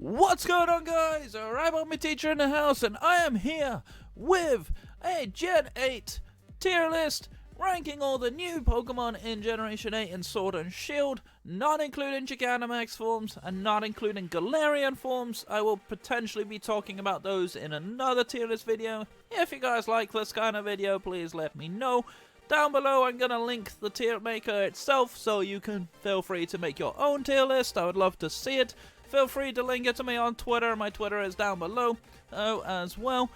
What's going on, guys? I'm my teacher in the house, and I am here with a Gen 8 tier list ranking all the new Pokemon in Generation 8 in Sword and Shield, not including Gigantamax forms and not including Galarian forms. I will potentially be talking about those in another tier list video. If you guys like this kind of video, please let me know. Down below, I'm going to link the tier maker itself, so you can feel free to make your own tier list. I would love to see it. Feel free to link it to me on Twitter. My Twitter is down below as well.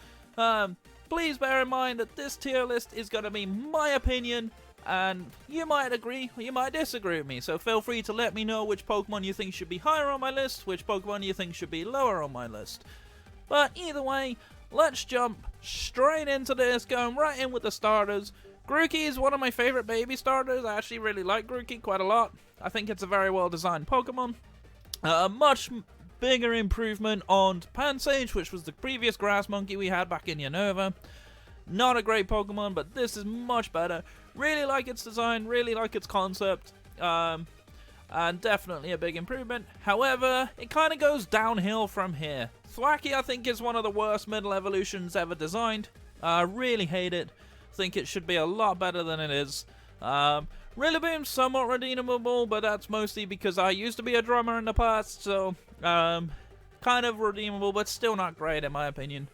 Please bear in mind that this tier list is going to be my opinion, and you might agree or you might disagree with me. So feel free to let me know which Pokemon you think should be higher on my list, which Pokemon you think should be lower on my list. But either way, let's jump straight into this, going right in with the starters. Grookey is one of my favorite baby starters. I actually really like Grookey quite a lot. I think it's a very well designed Pokemon. A much bigger improvement on Pansage, which was the previous grass monkey we had back in Unova. Not a great Pokemon, but this is much better. Really like its design, really like its concept, and definitely a big improvement. However, it kind of goes downhill from here. Thwackey, I think, is one of the worst middle evolutions ever designed. Really hate it. Think it should be a lot better than it is. Rillaboom's somewhat redeemable, but that's mostly because I used to be a drummer in the past, so kind of redeemable, but still not great in my opinion.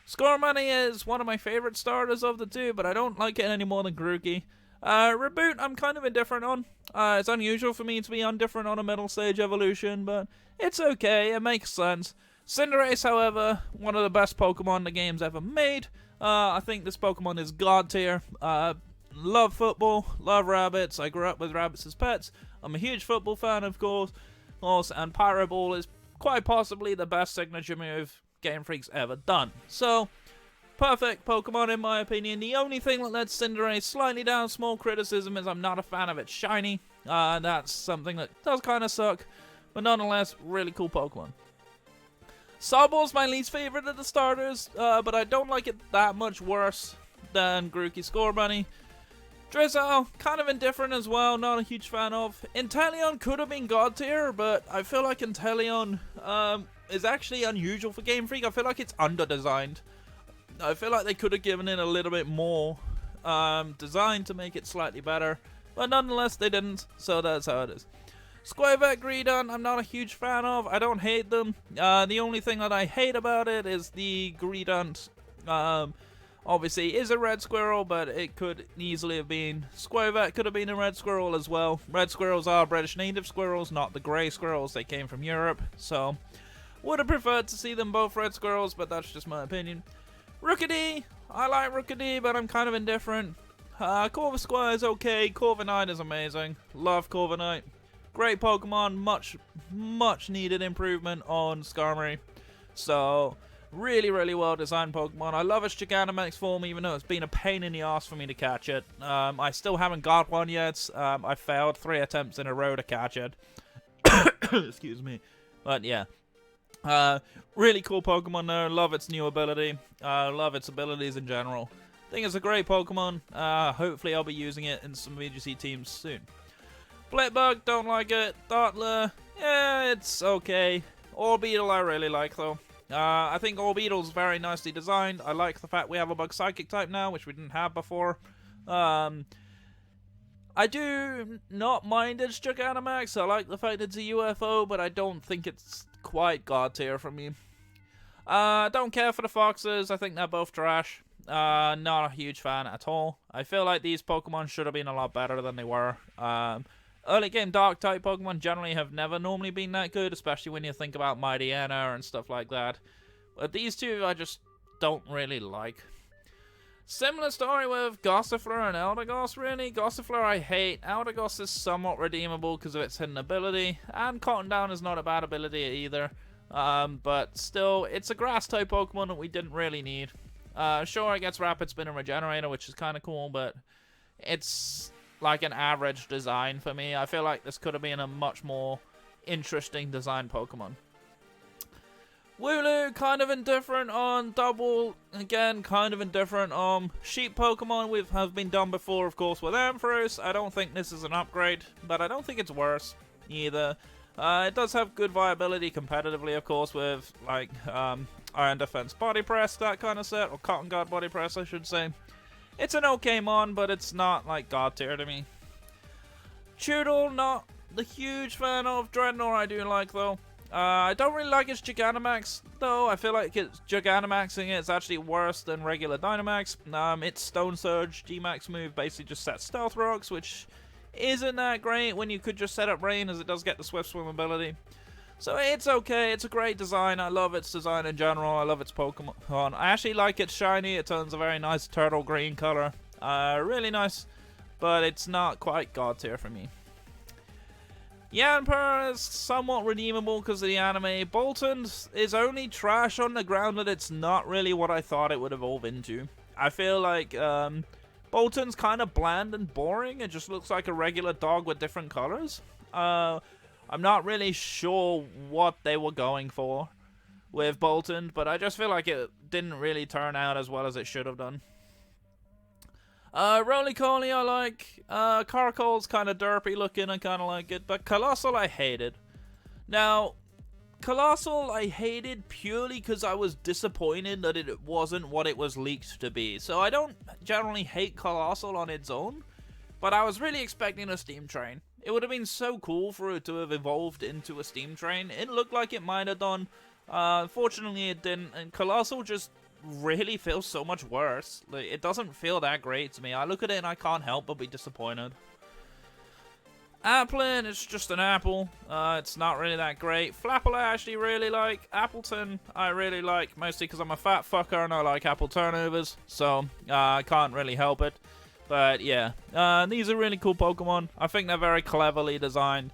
Scoremoney is one of my favorite starters of the two, but I don't like it any more than Grookey. Reboot, I'm kind of indifferent on. It's unusual for me to be indifferent on a middle stage evolution, but it's okay, it makes sense. Cinderace, however, one of the best Pokemon the game's ever made. I think this Pokemon is god tier. Love football, love rabbits. I grew up with rabbits as pets. I'm a huge football fan, of course. And Pyro Ball is quite possibly the best signature move Game Freak's ever done. So, perfect Pokemon in my opinion. The only thing that lets Cinderace slightly down small criticism is I'm not a fan of its shiny. That's something that does kind of suck. But nonetheless, really cool Pokemon. Soble's my least favorite of the starters, but I don't like it that much worse than Grookey Scoremoney. Drizzle, kind of indifferent as well, not a huge fan of. Inteleon could have been god tier, but I feel like Inteleon is actually unusual for Game Freak. I feel like it's under-designed. I feel like they could have given it a little bit more design to make it slightly better, but nonetheless they didn't, so that's how it is. Squirvet Greedent, I'm not a huge fan of. I don't hate them. The only thing that I hate about it is the Greedent, obviously is a red squirrel, but it could easily have been. Squirvet could have been a red squirrel as well. Red squirrels are British native squirrels, not the grey squirrels. They came from Europe, so would have preferred to see them both red squirrels, but that's just my opinion. Rookidee, I like Rookidee, but I'm kind of indifferent. Corvisquire is okay. Corviknight is amazing. Love Corviknight. Great Pokemon, much needed improvement on Skarmory. So, really well designed Pokemon. I love its Gigantamax form, even though it's been a pain in the ass for me to catch it. I still haven't got one yet. I failed 3 attempts in a row to catch it. Excuse me. But yeah. Really cool Pokemon though. Love its new ability. Love its abilities in general. I think it's a great Pokemon. Hopefully I'll be using it in some VGC teams soon. Blitbug, don't like it. Dartler, yeah, it's okay. Orbeetle I really like though. I think Orbeetle's very nicely designed. I like the fact we have a bug psychic type now, which we didn't have before. I do not mind its Gigantamax. I like the fact it's a UFO, but I don't think it's quite god tier for me. Don't care for the foxes. I think they're both trash. Not a huge fan at all. I feel like these Pokemon should have been a lot better than they were. Early game dark type Pokemon generally have never normally been that good, especially when you think about Mightyena and stuff like that. But these two I just don't really like. Similar story with Gossifleur and Eldegoss, really. Gossifleur I hate. Eldegoss is somewhat redeemable because of its hidden ability, and Cotton Down is not a bad ability either. But still, it's a grass type Pokemon that we didn't really need. Sure, it gets Rapid Spin and Regenerator, which is kind of cool, but it's like an average design for me. I feel like this could have been a much more interesting design Pokemon. Wooloo, kind of indifferent on. Double, again, kind of indifferent on. Sheep Pokemon have been done before, of course, with Ampharos. I don't think this is an upgrade, but I don't think it's worse either. It does have good viability competitively, of course, with like Iron Defense Body Press, that kind of set, or Cotton Guard Body Press, I should say. It's an okay mon, but it's not like god tier to me. Choodle, not the huge fan of. Dreadnought I do like though. I don't really like its Gigantamax though. I feel like it's Gigantamaxing it's actually worse than regular Dynamax. Its Stone Surge G-Max move basically just sets Stealth Rocks, which isn't that great when you could just set up Rain, as it does get the Swift Swim ability. So it's okay, it's a great design. I love its design in general. I love its Pokemon. I actually like it shiny. It turns a very nice turtle green color. Really nice, but it's not quite god tier for me. Yanper is somewhat redeemable because of the anime. Bolton is only trash on the ground that it's not really what I thought it would evolve into. I feel like Bolton's kind of bland and boring. It just looks like a regular dog with different colors. I'm not really sure what they were going for with Bolton, but I just feel like it didn't really turn out as well as it should have done. Roly-Poly I like. Caracol's kind of derpy looking, I kind of like it. But Colossal I hated. Now, Colossal I hated purely because I was disappointed that it wasn't what it was leaked to be. So I don't generally hate Colossal on its own, but I was really expecting a Steam Train. It would have been so cool for it to have evolved into a Steam Train. It looked like it might have done. Unfortunately it didn't, and Colossal just really feels so much worse. Like, it doesn't feel that great to me. I look at it and I can't help but be disappointed. Applin, it's just an apple. It's not really that great. Flapple I actually really like. Appleton I really like, mostly because I'm a fat fucker and I like apple turnovers, so I can't really help it. But yeah, these are really cool Pokemon. I think they're very cleverly designed.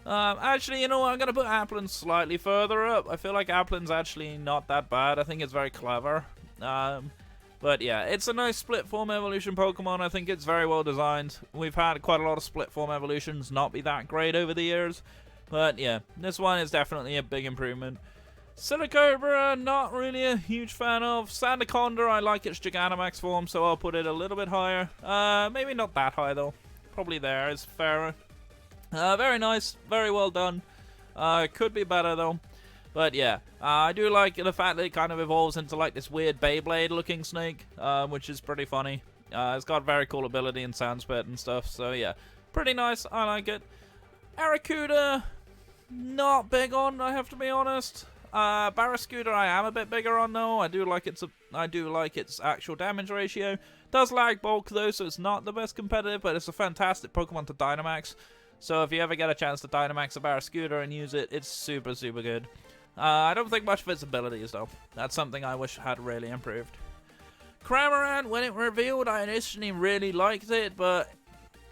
Actually, you know what? I'm going to put Applin slightly further up. I feel like Applin's actually not that bad. I think it's very clever. But yeah, it's a nice split form evolution Pokemon. I think it's very well designed. We've had quite a lot of split form evolutions not be that great over the years. But yeah, this one is definitely a big improvement. Silicobra, not really a huge fan of. Sandaconda, I like its Gigantamax form, so I'll put it a little bit higher. Maybe not that high though. Probably there is fairer. Very nice, very well done. Could be better though. But yeah, I do like the fact that it kind of evolves into like this weird Beyblade looking snake, which is pretty funny. It's got very cool ability and sound spit and stuff, so yeah. Pretty nice, I like it. Arrokuda, not big on, I have to be honest. Barraskewda I am a bit bigger on though. I do like its actual damage ratio. Does lag bulk though, so it's not the best competitive, but it's a fantastic Pokemon to Dynamax. So if you ever get a chance to Dynamax a Barraskewda and use it, it's super, super good. I don't think much of its abilities, though. That's something I wish had really improved. Cramorant, when it revealed, I initially really liked it, but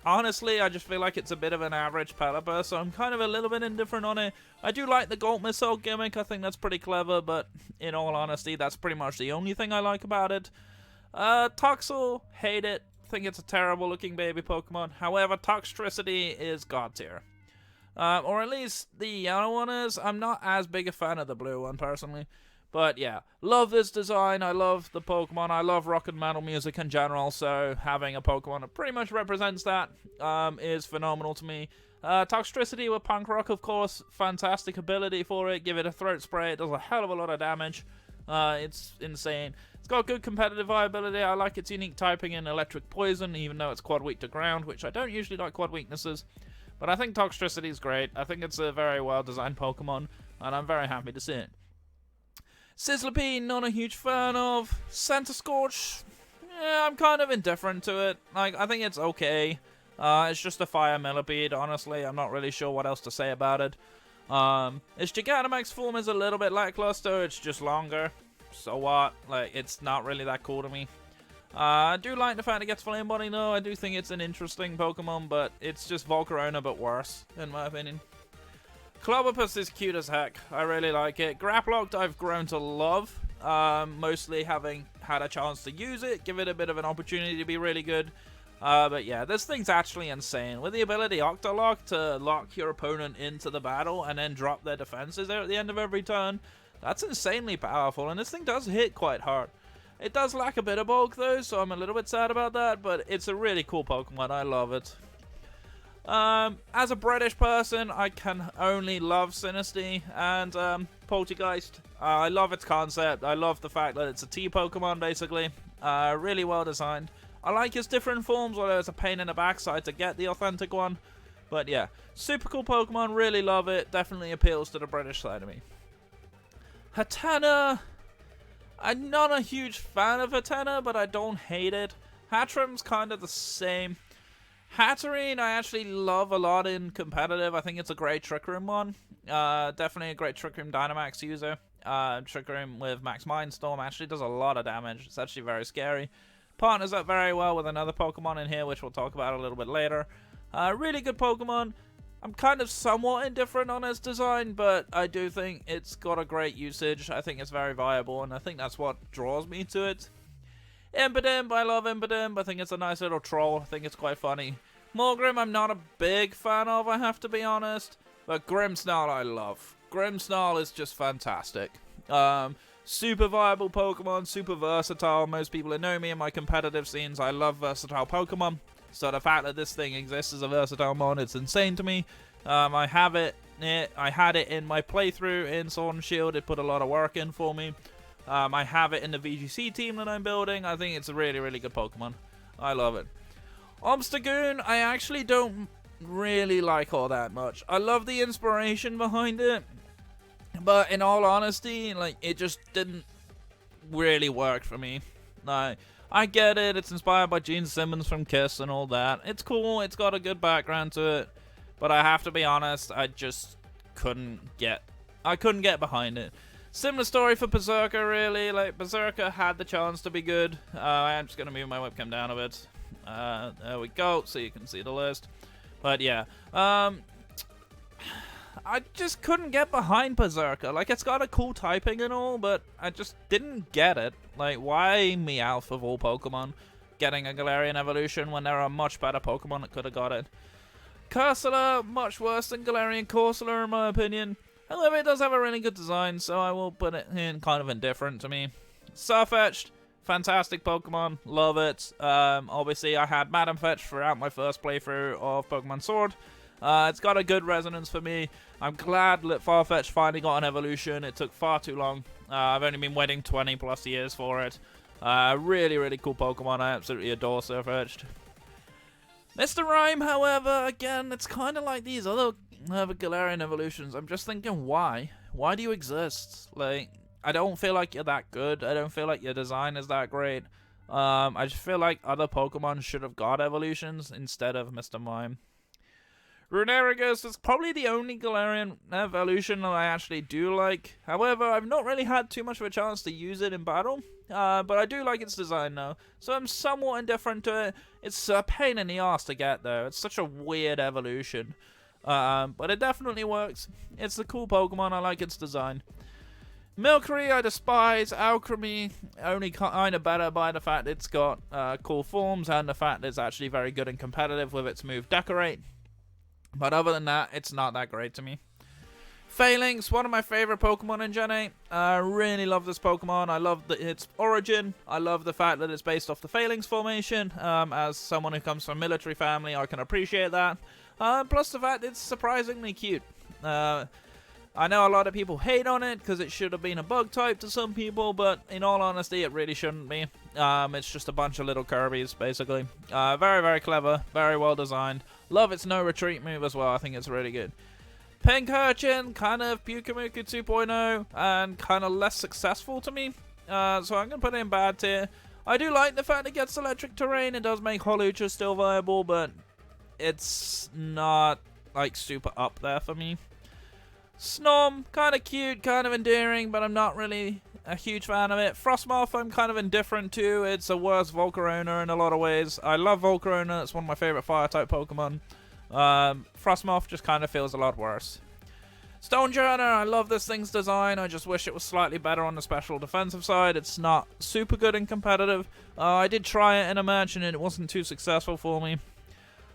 honestly, I just feel like it's a bit of an average Pelipper, so I'm kind of a little bit indifferent on it. I do like the Gold Missile gimmick. I think that's pretty clever, but in all honesty, that's pretty much the only thing I like about it. Toxel, hate it. Think it's a terrible looking baby Pokemon. However, Toxtricity is god tier. Or at least the yellow one is. I'm not as big a fan of the blue one personally. But yeah, love this design. I love the Pokemon. I love rock and metal music in general. So having a Pokemon that pretty much represents that is phenomenal to me. Toxtricity with punk rock, of course. Fantastic ability for it. Give it a throat spray. It does a hell of a lot of damage. It's insane. It's got good competitive viability. I like its unique typing in electric poison, even though it's quad weak to ground, which I don't usually like quad weaknesses. But I think Toxtricity is great. I think it's a very well designed Pokemon, and I'm very happy to see it. Sizzlipede, not a huge fan of. Centiskorch, yeah, I'm kind of indifferent to it. Like, I think it's okay. It's just a fire millipede, honestly. I'm not really sure what else to say about it. Its Gigantamax form is a little bit lackluster. It's just longer. So what? Like, it's not really that cool to me. I do like the fact it gets Flame Body though. I do think it's an interesting Pokemon, but it's just Volcarona but worse, in my opinion. Clobbopus is cute as heck. I really like it. Grapploct I've grown to love. Mostly having had a chance to use it, give it a bit of an opportunity to be really good. But yeah, this thing's actually insane. With the ability Octolock to lock your opponent into the battle and then drop their defenses there at the end of every turn, that's insanely powerful, and this thing does hit quite hard. It does lack a bit of bulk though, so I'm a little bit sad about that, but it's a really cool Pokemon. I love it. As a British person, I can only love Sinistea and Poltergeist. I love its concept. I love the fact that it's a T-Pokemon, basically. Really well designed. I like its different forms, although it's a pain in the backside to get the authentic one. But yeah, super cool Pokemon. Really love it. Definitely appeals to the British side of me. Hatenna. I'm not a huge fan of Hatenna, but I don't hate it. Hatterim's kind of the same. Hatterene I actually love a lot in competitive. I think it's a great Trick Room one. Definitely a great Trick Room Dynamax user. Trick Room with Max Mindstorm actually does a lot of damage. It's actually very scary. Partners up very well with another Pokemon in here, which we'll talk about a little bit later. Really good Pokemon. I'm kind of somewhat indifferent on its design, but I do think it's got a great usage. I think it's very viable, and I think that's what draws me to it. Impidimp, I love Impidimp. I think it's a nice little troll. I think it's quite funny. Morgrim, I'm not a big fan of, I have to be honest. But Grimmsnarl, I love. Grimmsnarl is just fantastic. Super viable Pokemon, super versatile. Most people that know me in my competitive scenes, I love versatile Pokemon. So the fact that this thing exists as a versatile mon, it's insane to me. I had it in my playthrough in Sword and Shield. It put a lot of work in for me. I have it in the VGC team that I'm building. I think it's a really, really good Pokemon. I love it. Obstagoon, I actually don't really like all that much. I love the inspiration behind it, but in all honesty, like, it just didn't really work for me. I get it. It's inspired by Gene Simmons from Kiss and all that. It's cool. It's got a good background to it, but I have to be honest, I just couldn't get behind it. Similar story for Berserker, really. Like, Berserker had the chance to be good. I am just going to move my webcam down a bit. There we go, so you can see the list. But yeah, I just couldn't get behind Berserker. Like, it's got a cool typing and all, but I just didn't get it. Like, why Meowth of all Pokemon getting a Galarian evolution when there are much better Pokemon that could have got it? Cursula, much worse than Galarian Corsola in my opinion. However, it does have a really good design, so I will put it in kind of indifferent to me. Sirfetch'd, fantastic Pokemon, love it. Obviously, I had Madam Fetch throughout my first playthrough of Pokemon Sword. It's got a good resonance for me. I'm glad that Farfetch'd finally got an evolution. It took far too long. I've only been waiting 20 plus years for it. Really, really cool Pokemon. I absolutely adore Sirfetch'd. Mr. Rhyme, however, again, it's kind of like these other Galarian evolutions. I'm just thinking, why? Why do you exist? Like, I don't feel like you're that good. I don't feel like your design is that great. I just feel like other Pokemon should have got evolutions instead of Mr. Mime. Runerigus is probably the only Galarian evolution that I actually do like. However, I've not really had too much of a chance to use it in battle. But I do like its design now, so I'm somewhat indifferent to it. It's a pain in the ass to get, though. It's such a weird evolution. But it definitely works. It's a cool Pokemon. I like its design. Milcery, I despise. Alchemy, only kind of better by the fact it's got cool forms and the fact it's actually very good and competitive with its move Decorate. But other than that, it's not that great to me. Phalanx, one of my favorite Pokemon in Gen 8. I really love this Pokemon. I love its origin. I love the fact that it's based off the Phalanx formation. As someone who comes from a military family, I can appreciate that. Plus the fact it's surprisingly cute. I know a lot of people hate on it because it should have been a bug type to some people, but in all honesty, it really shouldn't be. It's just a bunch of little Kirby's, basically. Very, very clever. Very well designed. Love its no retreat move as well. I think it's really good. Pincurchin, kind of Pyukumuku 2.0, and kind of less successful to me. So I'm going to put it in bad tier. I do like the fact it gets electric terrain. It does make Holucha still viable, but it's not, like, super up there for me. Snom, kind of cute, kind of endearing, but I'm not really a huge fan of it. Frostmoth, I'm kind of indifferent to. It's a worse Volcarona in a lot of ways. I love Volcarona. It's one of my favorite fire-type Pokemon. Frostmoth just kind of feels a lot worse. Stonejourner, I love this thing's design. I just wish it was slightly better on the special defensive side. It's not super good and competitive. I did try it in a match and it wasn't too successful for me.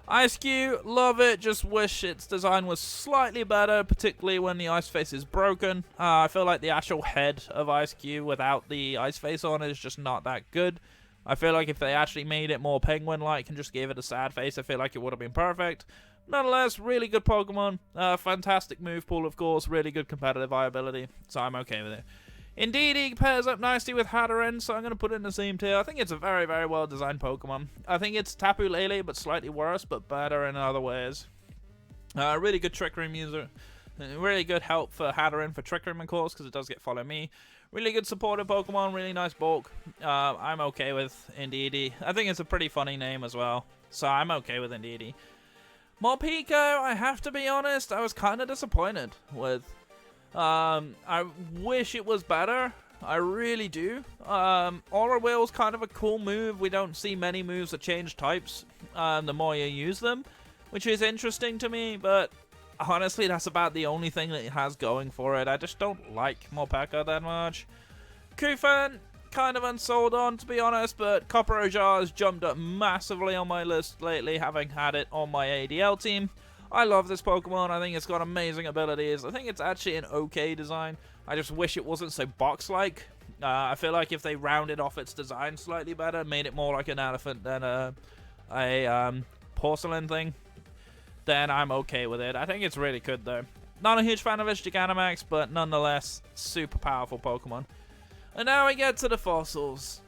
Ice-Q, love it, just wish its design was slightly better, particularly when the ice face is broken. I feel like the actual head of Ice-Q without the ice face on is just not that good. I feel like if they actually made it more penguin-like and just gave it a sad face, I feel like it would have been perfect. Nonetheless, really good Pokemon. Fantastic move pool, of course. Really good competitive viability, so I'm okay with it. Indeedee pairs up nicely with Hatterene, so I'm going to put it in the same tier. I think it's a very, very well-designed Pokemon. I think it's Tapu Lele, but slightly worse, but better in other ways. Really good Trick Room user. Really good help for Hatterene for Trick Room, of course, because it does get Follow Me. Really good supportive Pokemon, really nice bulk. I'm okay with Indeedee. I think it's a pretty funny name as well, so I'm okay with Indeedee. Morpeko, I have to be honest, I was kind of disappointed with. I wish it was better. I really do. Aura Wheel's kind of a cool move. We don't see many moves that change types the more you use them, which is interesting to me, but honestly, that's about the only thing that it has going for it. I just don't like Morpeko that much. Kufan, kind of unsold on, to be honest, but Copper Ojar has jumped up massively on my list lately, having had it on my ADL team. I love this Pokemon. I think it's got amazing abilities. I think it's actually an okay design. I just wish it wasn't so box-like. I feel like if they rounded off its design slightly better, made it more like an elephant than a porcelain thing, then I'm okay with it. I think it's really good, though. Not a huge fan of its Gigantamax, but nonetheless, super powerful Pokemon. And now we get to the fossils.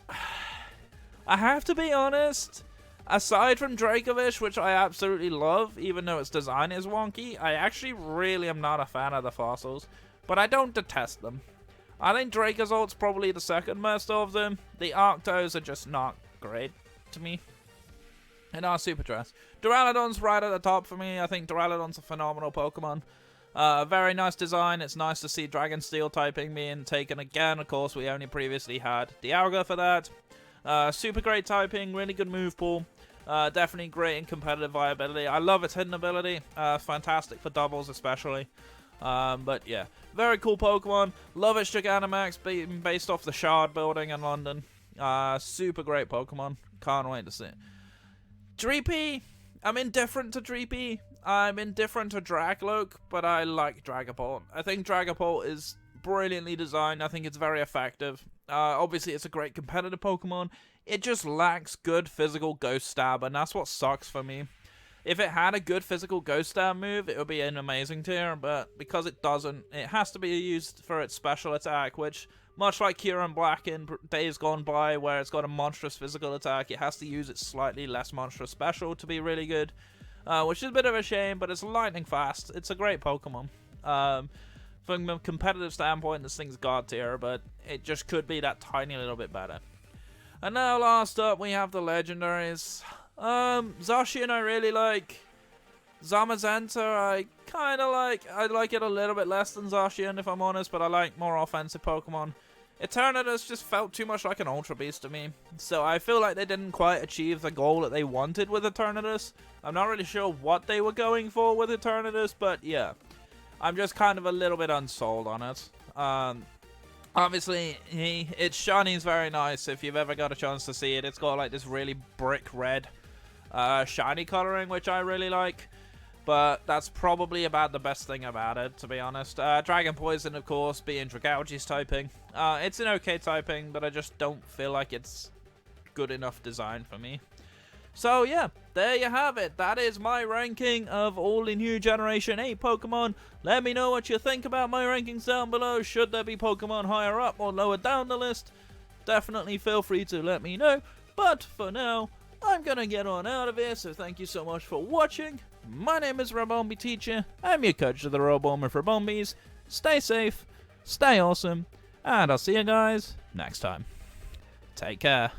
I have to be honest, aside from Dracovish, which I absolutely love, even though its design is wonky, I actually really am not a fan of the fossils, but I don't detest them. I think Dracozold's probably the second best of them. The Arctos are just not great to me. And our Super Dress. Duraludon's right at the top for me. I think Duraludon's a phenomenal Pokemon. Very nice design. It's nice to see Dragon Steel typing being taken again. Of course, we only previously had Dialga for that. Super great typing, really good move pool. Definitely great in competitive viability. I love its hidden ability. Fantastic for doubles especially. But yeah, very cool Pokemon. Love its Gigantamax being based off the Shard building in London. Super great Pokemon. Can't wait to see it. Dreepy. I'm indifferent to Dreepy. I'm indifferent to Dragloak, but I like Dragapult. I think Dragapult is brilliantly designed. I think it's very effective. Obviously, it's a great competitive Pokemon. It just lacks good physical Ghost Stab, and that's what sucks for me. If it had a good physical Ghost Stab move, it would be an amazing tier, but because it doesn't, it has to be used for its special attack, which, much like Kyurem Black in days gone by, where it's got a monstrous physical attack, it has to use its slightly less monstrous special to be really good, which is a bit of a shame, but it's lightning fast. It's a great Pokemon. From a competitive standpoint, this thing's God tier, but it just could be that tiny little bit better. And now, last up, we have the legendaries. Zacian I really like. Zamazenta I kind of like. I like it a little bit less than Zacian, if I'm honest, but I like more offensive Pokemon. Eternatus just felt too much like an Ultra Beast to me, so I feel like they didn't quite achieve the goal that they wanted with Eternatus. I'm not really sure what they were going for with Eternatus, but yeah. I'm just kind of a little bit unsold on it. Obviously, its shiny is very nice if you've ever got a chance to see it. It's got like this really brick red shiny coloring, which I really like. But that's probably about the best thing about it, to be honest. Dragon Poison, of course, being Dragalge's typing. It's an okay typing, but I just don't feel like it's good enough design for me. So yeah, there you have it. That is my ranking of all the new Generation 8 Pokemon. Let me know what you think about my rankings down below. Should there be Pokemon higher up or lower down the list? Definitely feel free to let me know. But for now, I'm gonna get on out of here, so thank you so much for watching. My name is Rabombi Teacher. I'm your coach of the Robomber for Bombies. Stay safe, stay awesome, and I'll see you guys next time. Take care.